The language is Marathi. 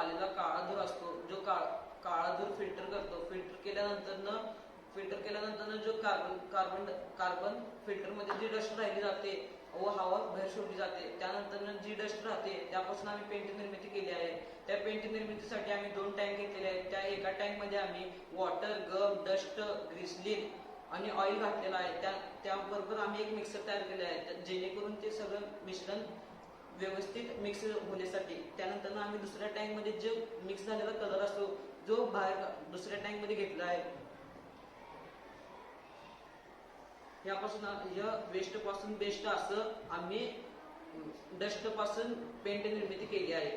आलेला काळा धूर असतो, जो काळा धूर फिल्टर करतो. फिल्टर केल्यानंतर जो कार्बन फिल्टरमध्ये जी डस्ट राहिली जाते व हवा बाहेर सोडली जाते, त्यानंतर जी डस्ट राहते त्यापासून आम्ही पेंट निर्मिती केली आहे. त्या पेंट निर्मितीसाठी आम्ही 2 टँक घेतलेले आहेत. त्या एका टँकमध्ये आम्ही वॉटर, गम, डस्ट, ग्लिसरीन आणि ऑइल घातलेला आहे. त्याबरोबर आम्ही एक मिक्सर तयार केले आहे, जेणेकरून ते सगळं मिश्रण व्यवस्थित मिक्स होण्यासाठी. त्यानंतर आम्ही दुसऱ्या टँकमध्ये जो मिक्स झालेला कलर असतो, जो बाहेर दुसऱ्या टँकमध्ये घेतला आहे. यापासून या वेस्ट पासून बेस्ट असं आम्ही डस्ट पासून पेंट निर्मिती केली आहे.